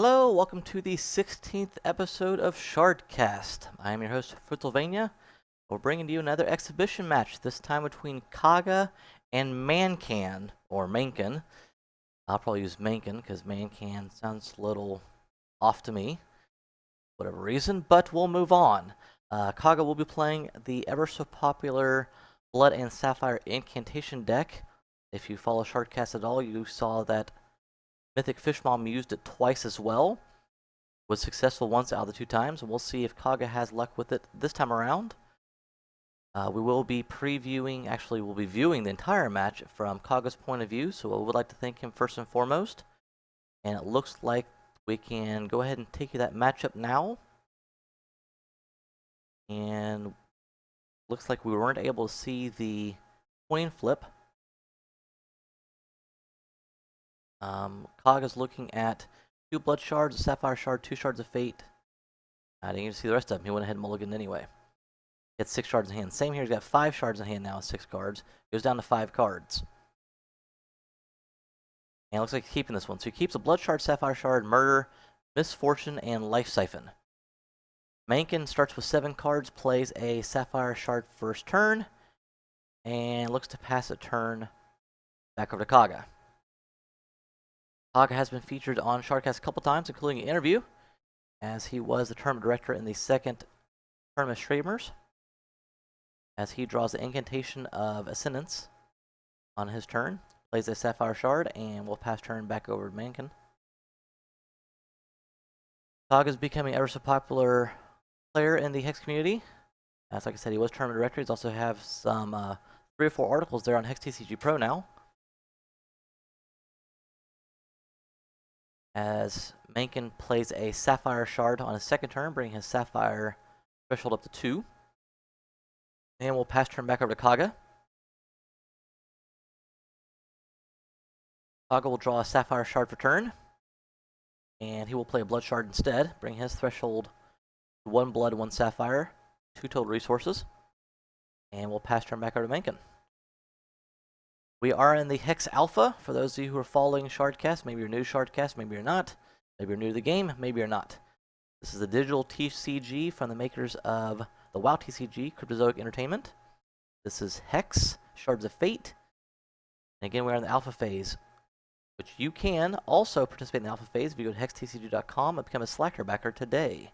Hello, welcome to the 16th episode of Shardcast. I am your host, Fruitlevania. We're bringing to you another exhibition match, this time between Kaga and Mancan, or Mancan. I'll probably use Mancan because Mancan sounds a little off to me, whatever reason, but we'll move on. Kaga will be playing the ever so popular Blood and Sapphire Incantation deck. If you follow Shardcast at all, you saw that Mythic Fish Mom used it twice as well. Was successful once out of the two times, and we'll see if Kaga has luck with it this time around. We will be previewing, actually we'll be viewing the entire match from Kaga's point of view, so I would like to thank him first and foremost. And it looks like we can go ahead and take you that matchup now. And looks like we weren't able to see the coin flip. Kaga's looking at 2 blood shards, a sapphire shard, 2 shards of fate. I didn't even see the rest of them. He went ahead and mulliganed anyway. He had 6 shards in hand. Same here, he's got 5 shards in hand now, 6 cards. Goes down to 5 cards. And it looks like he's keeping this one. So he keeps a blood shard, sapphire shard, murder, misfortune, and life siphon. Mancan starts with 7 cards, plays a sapphire shard first turn, and looks to pass a turn back over to Kaga. Kaga has been featured on Shardcast a couple times, including an interview, as he was the tournament director in the second tournament streamers, as he draws the incantation of Ascendance on his turn, plays a sapphire shard, and will pass turn back over to Mancan. Kaga is becoming ever so popular player in the Hex community. As like I said, he was tournament director. He's also have some 3 or 4 articles there on Hex TCG Pro now. As Mancan plays a sapphire shard on his second turn, bringing his sapphire threshold up to 2. And we'll pass turn back over to Kaga. Kaga will draw a sapphire shard for turn, and he will play a blood shard instead, bring his threshold to 1 blood, 1 sapphire, 2 total resources, and we'll pass turn back over to Mancan. We are in the Hex Alpha. For those of you who are following Shardcast, maybe you're new to Shardcast, maybe you're not. Maybe you're new to the game, maybe you're not. This is the digital TCG from the makers of the WoW TCG, Cryptozoic Entertainment. This is Hex, Shards of Fate. And again, we're in the Alpha phase, which you can also participate in the Alpha phase if you go to hextcg.com and become a Slacker backer today.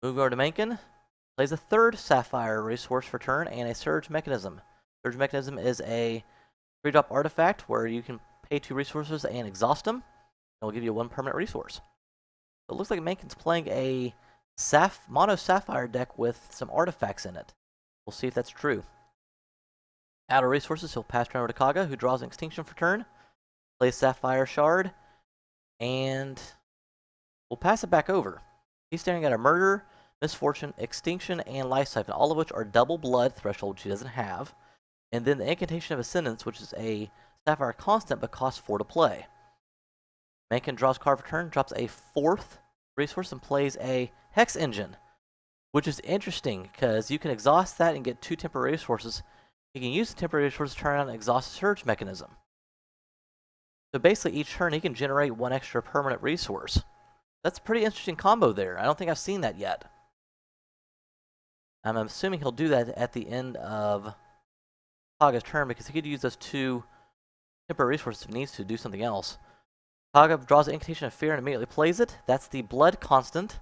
Moving over to Mancan, plays a 3rd Sapphire resource for turn and a Surge Mechanism. Surge Mechanism is a 3-drop artifact where you can pay 2 resources and exhaust them. It will give you 1 permanent resource. So it looks like Mancan's playing a mono Sapphire deck with some artifacts in it. We'll see if that's true. Out of resources, he'll pass turn over to Kaga, who draws an Extinction for turn, plays Sapphire Shard, and we'll pass it back over. He's staring at a Murder, Misfortune, Extinction, and Life Siphon, all of which are double blood threshold, which he doesn't have. And then the Incantation of Ascendance, which is a Sapphire constant but costs 4 to play. Mancan draws card for turn, drops a 4th resource, and plays a Hex Engine, which is interesting because you can exhaust that and get 2 temporary resources. You can use the temporary resources to turn around and exhaust the Surge Mechanism. So basically, each turn he can generate 1 extra permanent resource. That's a pretty interesting combo there. I don't think I've seen that yet. I'm assuming he'll do that at the end of Kaga's turn, because he could use those 2 temporary resources if he needs to do something else. Kaga draws the Incantation of Fear and immediately plays it. That's the blood constant.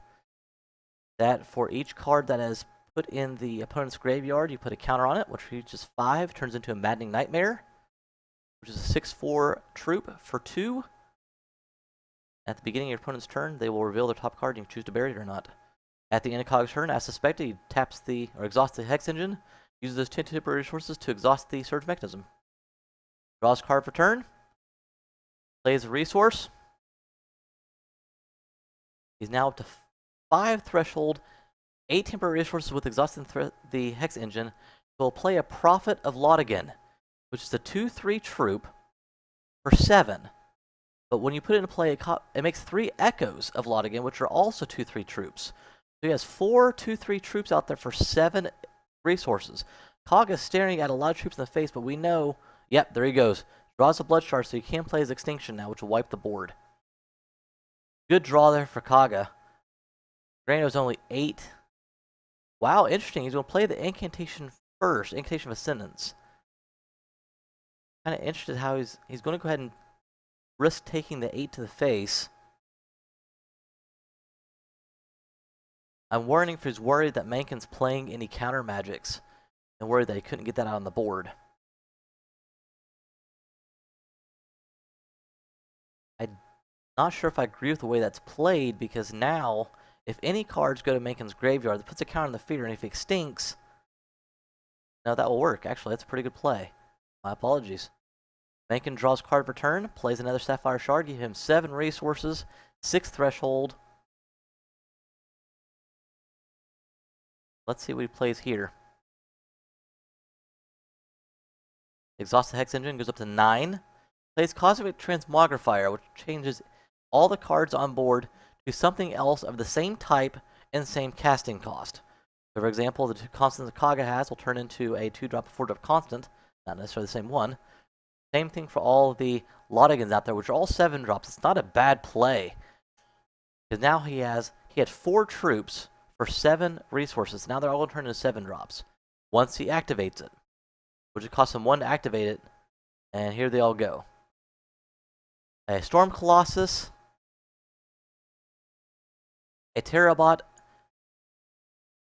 That for each card that is put in the opponent's graveyard, you put a counter on it, which reaches 5, turns into a Maddening Nightmare, which is a 6/4 troop for 2. At the beginning of your opponent's turn, they will reveal their top card and you can choose to bury it or not. At the end of Kaga's turn, as suspected, he taps exhausts the Hex Engine, uses those 2 temporary resources to exhaust the Surge Mechanism. Draws a card for turn. Plays a resource. He's now up to 5 threshold, 8 temporary resources with exhausting the Hex Engine. He'll play a Prophet of Lotigan, which is a 2/3 troop for 7. But when you put it into play, it makes 3 Echoes of Lotigan, which are also 2/3 troops. So he has 4 2/3 troops out there for 7 resources. Kaga's staring at a lot of troops in the face, but we know, yep, there he goes. Draws a blood shard, so he can play his Extinction now, which will wipe the board. Good draw there for Kaga. Granted, it was only 8. Wow, interesting. He's going to play the incantation first. Incantation of Ascendance. Kind of interested how he's going to go ahead and risk taking the 8 to the face. I'm wondering if he's worried that Mancan's playing any counter magics and worried that he couldn't get that out on the board. I'm not sure if I agree with the way that's played, because now, if any cards go to Mancan's graveyard, that puts a counter on the feeder, and if he extincts, no, that will work. Actually, that's a pretty good play. My apologies. Mancan draws card per turn, plays another Sapphire Shard, give him 7 resources, 6 threshold. Let's see what he plays here. Exhaust the Hex Engine, goes up to 9. Plays Cosmic Transmogrifier, which changes all the cards on board to something else of the same type and same casting cost. So for example, the 2 constants that Kaga has will turn into a 2-drop, 4-drop constant, not necessarily the same one. Same thing for all the Lodigans out there, which are all 7 drops. It's not a bad play, because now he had 4 troops for 7 resources. Now they're all going to turn into 7 drops once he activates it, which would cost him 1 to activate it. And here they all go. A Storm Colossus, a Terrabot,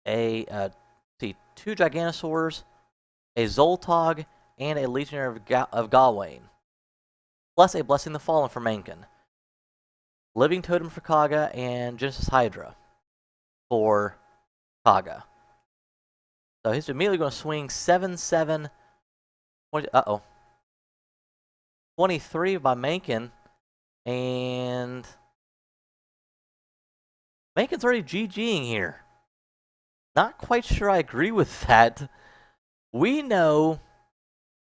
a 2 Giganosaurs, a Zoltog, and a Legionnaire of Gawain, plus a Blessing the Fallen for Mancan, Living Totem for Kaga, and Genesis Hydra for Kaga. So he's immediately going to swing 7-7. 23 by Mancan, and Mancan's already GGing here. Not quite sure I agree with that. We know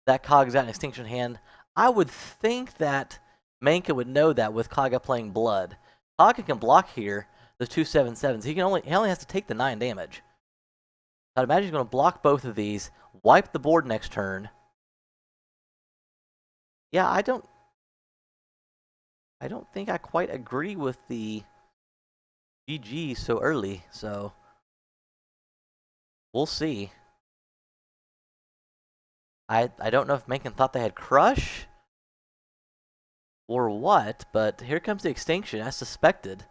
that Kaga's got an extinction hand. I would think that Mancan would know that with Kaga playing blood. Kaga can block here the 2 7/7s. He only has to take the 9 damage. I'd imagine he's going to block both of these, wipe the board next turn. Yeah, I don't think I quite agree with the GG so early, so we'll see. I don't know if Mancan thought they had Crush or what, but here comes the extinction as suspected.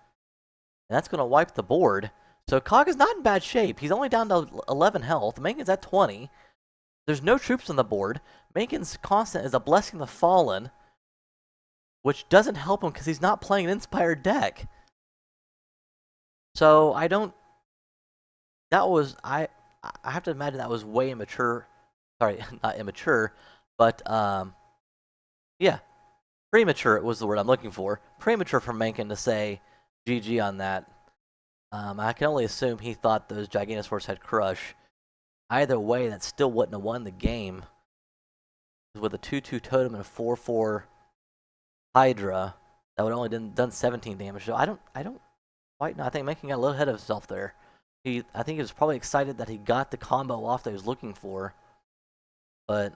And that's going to wipe the board. So Kaga's not in bad shape. He's only down to 11 health. Mancan's at 20. There's no troops on the board. Mancan's constant is a Blessing the Fallen, which doesn't help him because he's not playing an inspired deck. So I have to imagine that was way immature. Sorry, not immature, but yeah, premature was the word I'm looking for. Premature for Mancan to say GG on that. I can only assume he thought those Giganosaurs had Crush. Either way, that still wouldn't have won the game. With a 2/2 totem and a 4/4 Hydra, that would only done 17 damage. So I don't quite know. I think Mancan got a little ahead of himself there. I think he was probably excited that he got the combo off that he was looking for. But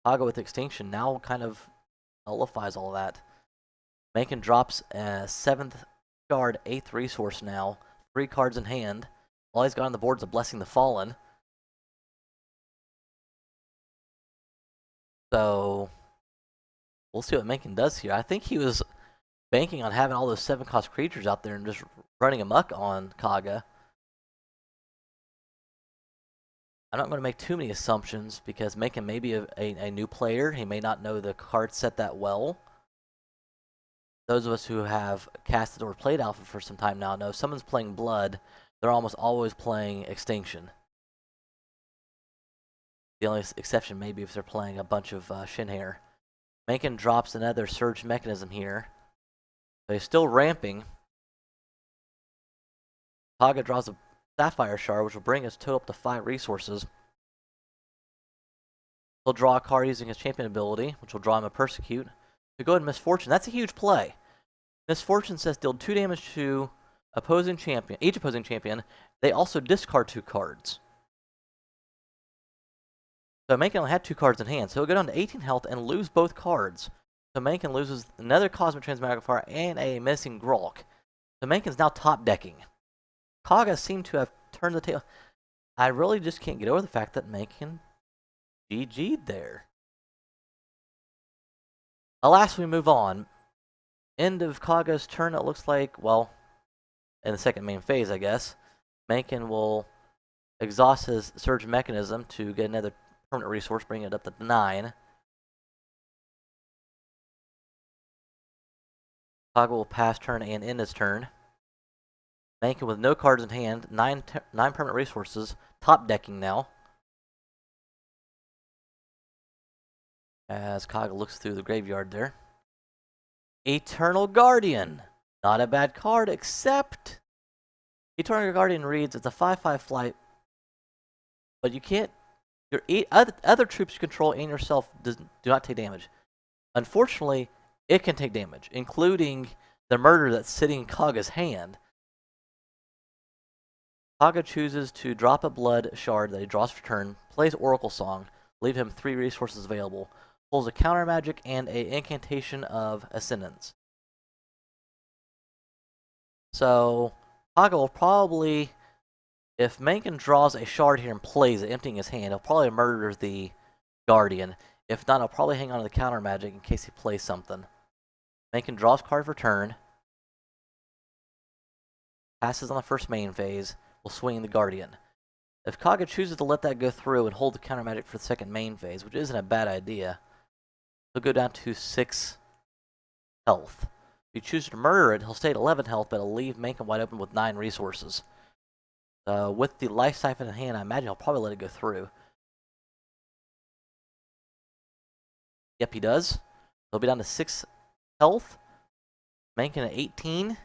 Kaga with Extinction now kind of nullifies all that. Mancan drops a 7th card, 8th resource now. 3 cards in hand. All he's got on the board is a Blessing the Fallen. So we'll see what Mancan does here. I think he was banking on having all those 7-cost creatures out there and just running amok on Kaga. I'm not going to make too many assumptions because Mancan may be a new player. He may not know the card set that well. Those of us who have casted or played Alpha for some time now know if someone's playing Blood, they're almost always playing Extinction. The only exception may be if they're playing a bunch of Shinhair. Mancan drops another Surge Mechanism here. So he's still ramping. Kaga draws a Sapphire Shard, which will bring his total up to 5 resources. He'll draw a card using his champion ability, which will draw him a Persecute. To go ahead and Misfortune, that's a huge play. Misfortune says deal 2 damage to each opposing champion. They also discard 2 cards. So Mancan only had 2 cards in hand, so he'll go down to 18 health and lose both cards. So Mancan loses another Cosmic Transmogrifier and a Missing Grolk. So Mancan's now top decking. Kaga seemed to have turned the tail. I really just can't get over the fact that Mancan GG'd there. Alas, we move on. End of Kaga's turn, it looks like, well, in the second main phase, I guess. Mancan will exhaust his Surge Mechanism to get another permanent resource, bringing it up to 9. Kaga will pass turn and end his turn. Mancan with no cards in hand, 9 permanent resources, top decking now. As Kaga looks through the graveyard there. Eternal Guardian. Not a bad card, except Eternal Guardian reads, it's a 5/5 flight, but you can't, your other troops you control and yourself do not take damage. Unfortunately, it can take damage, including the murder that's sitting in Kaga's hand. Kaga chooses to drop a blood shard that he draws for turn, plays Oracle Song, leave him 3 resources available, pulls a counter magic and a incantation of Ascendance. So Kaga will probably, if Mancan draws a shard here and plays it, emptying his hand, he'll probably murder the Guardian. If not, he'll probably hang on to the counter magic in case he plays something. Mancan draws card for turn, passes on the first main phase, will swing the Guardian. If Kaga chooses to let that go through and hold the counter magic for the second main phase, which isn't a bad idea, he'll go down to 6 health. If he chooses to murder it, he'll stay at 11 health, but it'll leave Mancan wide open with 9 resources. With the Life Siphon in hand, I imagine he'll probably let it go through. Yep, he does. He'll be down to 6 health. Mancan at 18.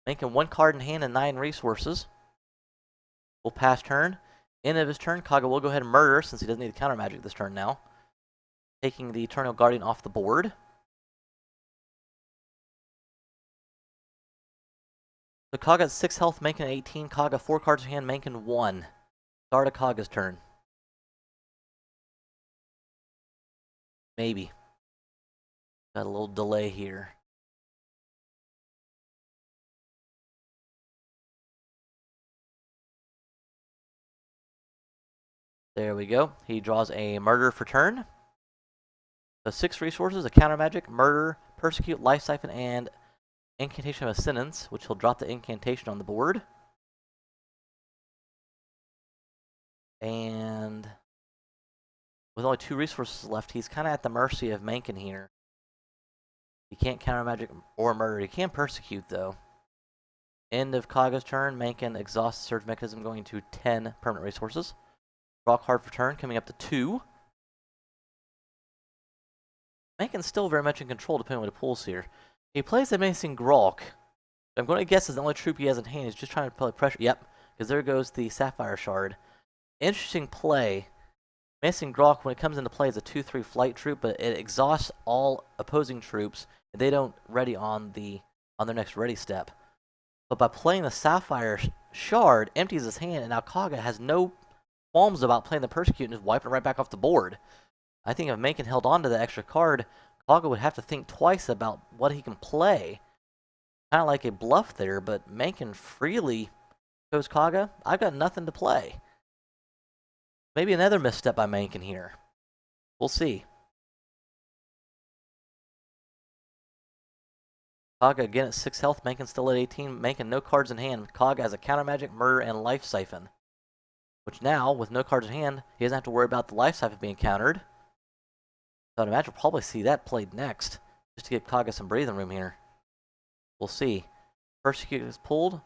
Mancan 1 card in hand and 9 resources. We'll pass turn. End of his turn, Kaga will go ahead and murder since he doesn't need the counter magic this turn now. Taking the Eternal Guardian off the board. So Kaga at 6 health, Mancan at 18. Kaga 4 cards in hand, Mancan 1. Start of Kaga's turn. Maybe. Got a little delay here. There we go. He draws a murder for turn. So 6 resources, a counter magic, murder, persecute, life siphon, and incantation of Ascendance, which he'll drop the incantation on the board. And with only 2 resources left, he's kind of at the mercy of Mancan here. He can't counter magic or murder. He can persecute, though. End of Kaga's turn. Mancan exhausts Surge Mechanism, going to 10 permanent resources. Draw a card for turn, coming up to 2. Mancan's still very much in control, depending on what he pulls here. He plays Amazing Grok. I'm going to guess is the only troop he has in hand. He's just trying to apply pressure. Yep, because there goes the Sapphire Shard. Interesting play. Amazing Grok, when it comes into play, is a 2/3 flight troop, but it exhausts all opposing troops, and they don't ready on their next ready step. But by playing the Sapphire Shard, empties his hand, and now Kaga has no qualms about playing the Persecute and just wiping it right back off the board. I think if Mancan held on to the extra card, Kaga would have to think twice about what he can play. Kind of like a bluff there, but Mancan freely goes, Kaga, I've got nothing to play. Maybe another misstep by Mancan here. We'll see. Kaga again at 6 health, Mancan still at 18. Mancan no cards in hand. Kaga has a counter magic, murder, and life siphon. Which now, with no cards in hand, he doesn't have to worry about the life siphon being countered. So I'd imagine we'll probably see that played next, just to give Kaga some breathing room here. We'll see. Persecute is pulled.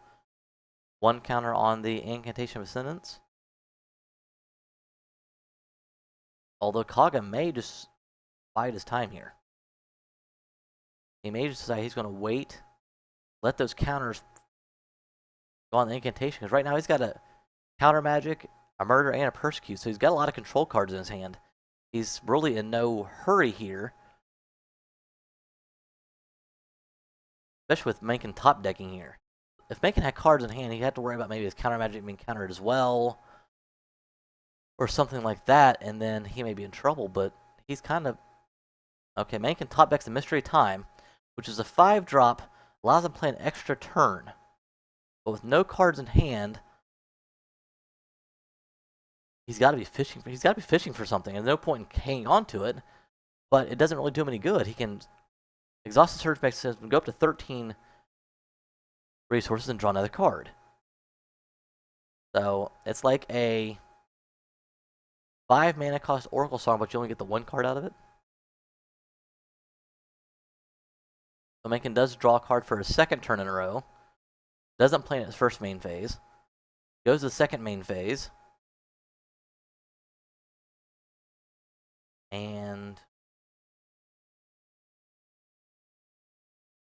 1 counter on the incantation of Ascendance. Although Kaga may just bide his time here. He may just decide he's going to wait, let those counters go on the incantation, because right now he's got a counter magic, a murder, and a persecute, so he's got a lot of control cards in his hand. He's really in no hurry here. Especially with Mancan top decking here. If Mancan had cards in hand, he'd have to worry about maybe his counter magic being countered as well. Or something like that, and then he may be in trouble, but he's kind of... Okay, Mancan top decks the Mystery of Time, which is a 5-drop, allows him to play an extra turn. But with no cards in hand, he's got to be fishing. He's got to be fishing for something. There's no point in hanging on to it. But it doesn't really do him any good. He can exhaust the Surge Mechanism, go up to 13 resources, and draw another card. So it's like a 5 mana cost Oracle Song, but you only get the 1 card out of it. So Mancan does draw a card for his second turn in a row. Doesn't play in his first main phase. Goes to the second main phase. And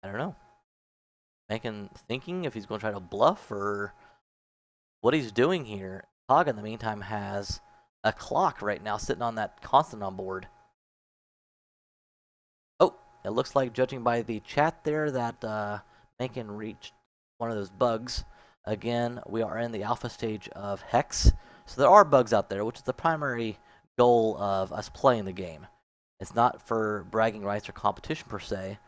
I don't know. Mancan thinking if he's going to try to bluff or what he's doing here. Kaga, in the meantime, has a clock right now sitting on that constant on board. Oh, it looks like, judging by the chat there, that Mancan reached one of those bugs. Again, we are in the alpha stage of Hex. So there are bugs out there, which is the primary goal of us playing the game. It's not for bragging rights or competition per se.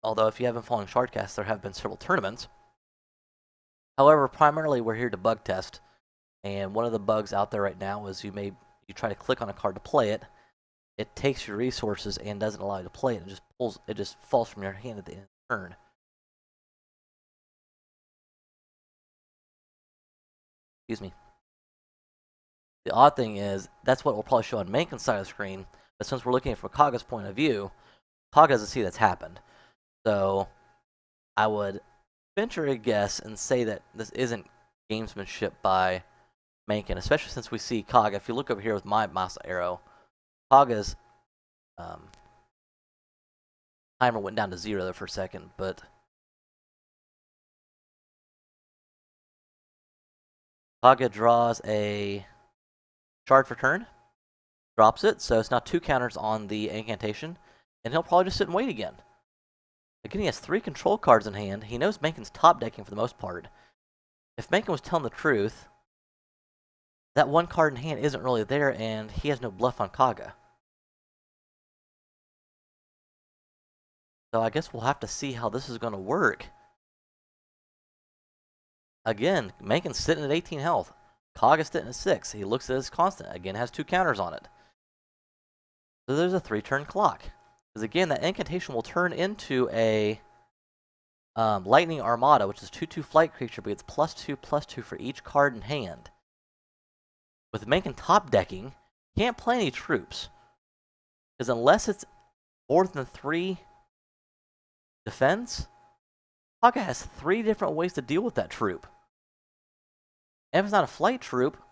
Although if you haven't followed Shardcast, there have been several tournaments. However, primarily we're here to bug test. And one of the bugs out there right now is you try to click on a card to play it. It takes your resources and doesn't allow you to play it. It just falls from your hand at the end of the turn. Excuse me. The odd thing is, that's what we'll probably show on Mancan's side of the screen, but since we're looking at it from Kaga's point of view, Kaga doesn't see that's happened. So, I would venture a guess and say that this isn't gamesmanship by Mancan, especially since we see Kaga. If you look over here with my mouse arrow, Kaga's timer went down to 0 there for a second, but Kaga draws a Shard for turn, drops it, so it's now 2 counters on the incantation, and he'll probably just sit and wait again. Again, he has 3 control cards in hand. He knows Mancan's top decking for the most part. If Mancan was telling the truth, that 1 card in hand isn't really there, and he has no bluff on Kaga. So I guess we'll have to see how this is going to work. Again, Mancan's sitting at 18 health. Kaga's sitting at 6. He looks at his constant. Again, has 2 counters on it. So there's a 3-turn clock. Because again, that incantation will turn into a Lightning Armada, which is 2/2 flight creature, but it's +2/+2 for each card in hand. With Mancan top decking, can't play any troops. Because unless it's more than 3 defense, Kaga has 3 different ways to deal with that troop. And if it's not a flight troop,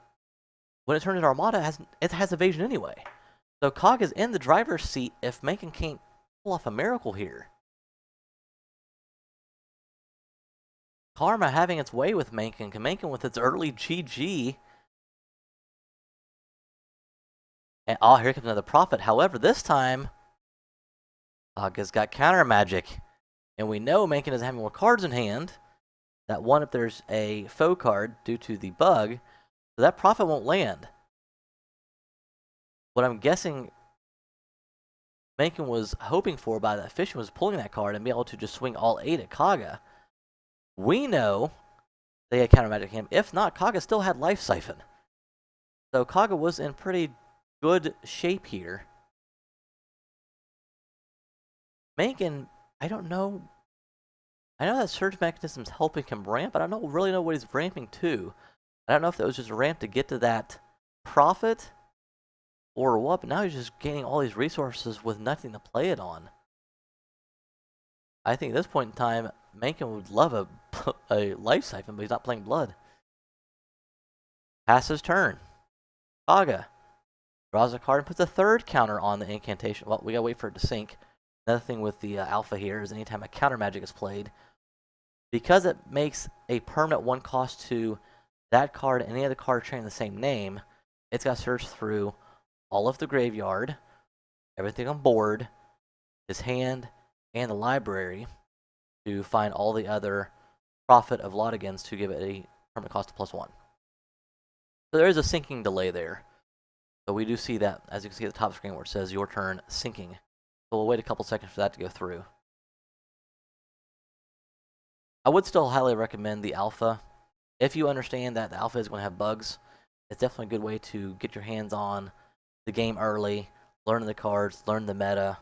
when it turns into Armada, it has evasion anyway. So Kaga's in the driver's seat if Mancan can't pull off a miracle here. Karma having its way with Mancan. Mancan with its early GG. And here comes another Prophet. However, this time, Kaga's got counter magic. And we know Mancan is having more cards in hand. That one, if there's a foe card due to the bug, so that Prophet won't land. What I'm guessing Mancan was hoping for by that fishing was pulling that card and be able to just swing all 8 at Kaga. We know they had counter magic him. If not, Kaga still had Life Siphon. So Kaga was in pretty good shape here. Mancan, I don't know. I know that Surge Mechanism's helping him ramp, but I don't really know what he's ramping to. I don't know if that was just a ramp to get to that Prophet or what, but now he's just gaining all these resources with nothing to play it on. I think at this point in time, Mancan would love a Life Siphon, but he's not playing Blood. Passes turn. Kaga draws a card and puts a 3rd counter on the incantation. Well, we gotta wait for it to sync. Another thing with the alpha here is anytime a counter magic is played, because it makes a permanent 1 cost to that card and any other card sharing the same name, it's got to search through all of the graveyard, everything on board, his hand, and the library to find all the other Prophet of Lodigans to give it a permanent cost of +1. So there is a syncing delay there. So we do see that, as you can see at the top of the screen where it says your turn syncing. So we'll wait a couple seconds for that to go through. I would still highly recommend the alpha. If you understand that the alpha is going to have bugs, it's definitely a good way to get your hands on the game early, learn the cards, learn the meta.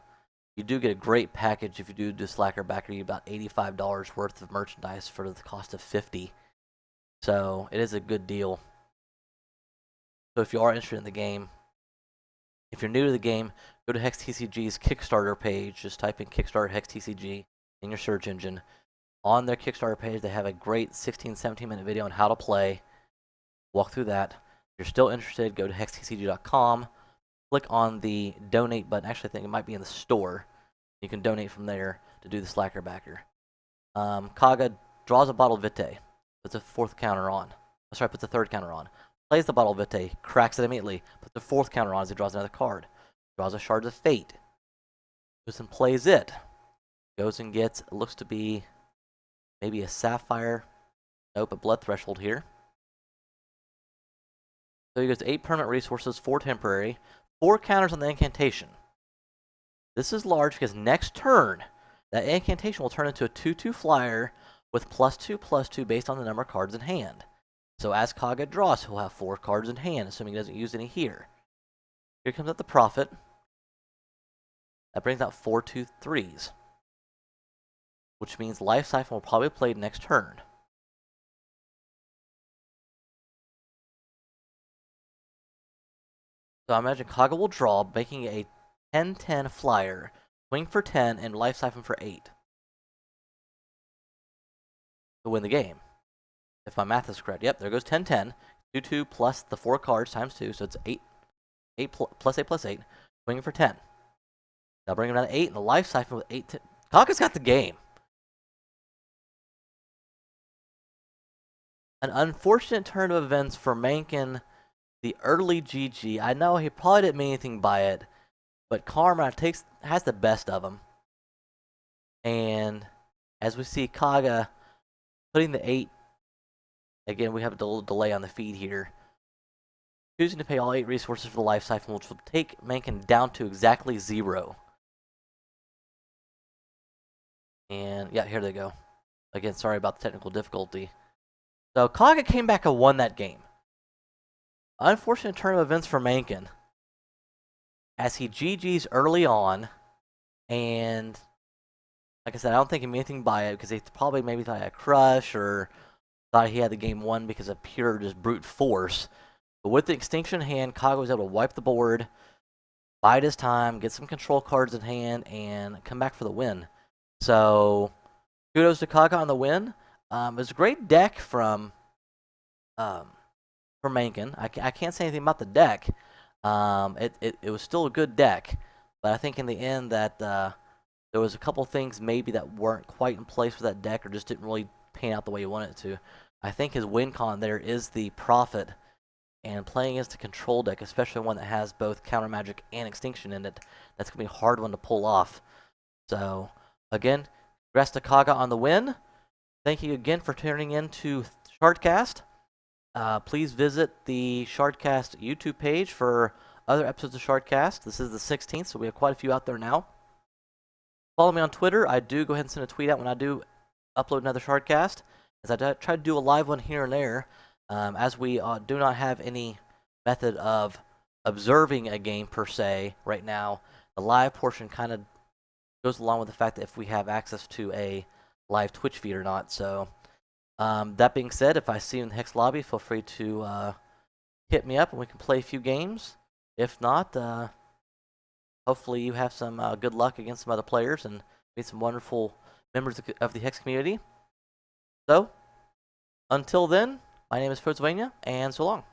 You do get a great package if you do Slacker Backer. You get about $85 worth of merchandise for the cost of $50. So it is a good deal. So if you are interested in the game, if you're new to the game, go to HexTCG's Kickstarter page. Just type in Kickstarter HexTCG in your search engine. On their Kickstarter page, they have a great 16-17-minute video on how to play. Walk through that. If you're still interested, go to hextcg.com. Click on the donate button. Actually, I think it might be in the store. You can donate from there to do the Slacker Backer. Kaga draws a bottle Vitae. Puts a fourth counter on. Sorry, puts a third counter on. Plays the bottle Vitae. Cracks it immediately. Puts the fourth counter on as he draws another card. Draws a Shards of Fate. Goes and plays it. Goes and gets, it looks to be maybe a Sapphire. Nope, a Blood Threshold here. So he gets 8 permanent resources, 4 temporary, 4 counters on the incantation. This is large because next turn, that incantation will turn into a 2/2 flyer with +2/+2 based on the number of cards in hand. So as Kaga draws, he'll have 4 cards in hand, assuming he doesn't use any here. Here comes out the Prophet. That brings out 4 2/3s, which means Life Siphon will probably play next turn. So I imagine Kaga will draw, making a 10-10 flyer, swing for 10, and Life Siphon for 8 to win the game. If my math is correct. Yep, there goes 10-10. 2/2 plus the 4 cards times 2, so it's 8. 8 plus 8 plus 8. Swinging for 10. Now bring him down to 8, and the Life Siphon with 8. Kaga's got the game. An unfortunate turn of events for Mancan. The early GG. I know he probably didn't mean anything by it, but Karma has the best of him. And as we see Kaga putting the 8, again, we have a little delay on the feed here. Choosing to pay all 8 resources for the Life Siphon, which will take Mancan down to exactly 0. And yeah, here they go. Again, sorry about the technical difficulty. So Kaga came back and won that game. Unfortunate turn of events for Mancan, as he GG's early on, and like I said, I don't think he meant anything by it, because he probably maybe thought he had a crush, or thought he had the game won because of pure just brute force. But with the Extinction in hand, Kaga was able to wipe the board, bide his time, get some control cards in hand, and come back for the win. So, kudos to Kaga on the win. It was a great deck from Mancan. I can't say anything about the deck. It was still a good deck, but I think in the end that there was a couple things maybe that weren't quite in place with that deck, or just didn't really pan out the way you wanted it to. I think his win con there is the Prophet, and playing against a control deck, especially one that has both Counter Magic and Extinction in it, that's going to be a hard one to pull off. So, again, congrats to Kaga on the win. Thank you again for tuning in to Shardcast. Please visit the Shardcast YouTube page for other episodes of Shardcast. This is the 16th, so we have quite a few out there now. Follow me on Twitter. I do go ahead and send a tweet out when I do upload another Shardcast, as I try to do a live one here and there, as we do not have any method of observing a game per se right now. The live portion kind of goes along with the fact that if we have access to a live Twitch feed or not. So that being said, if I see you in the Hex lobby, feel free to hit me up and we can play a few games. If not, hopefully you have some good luck against some other players and meet some wonderful members of the Hex community. So, until then, my name is Pennsylvania, and so long.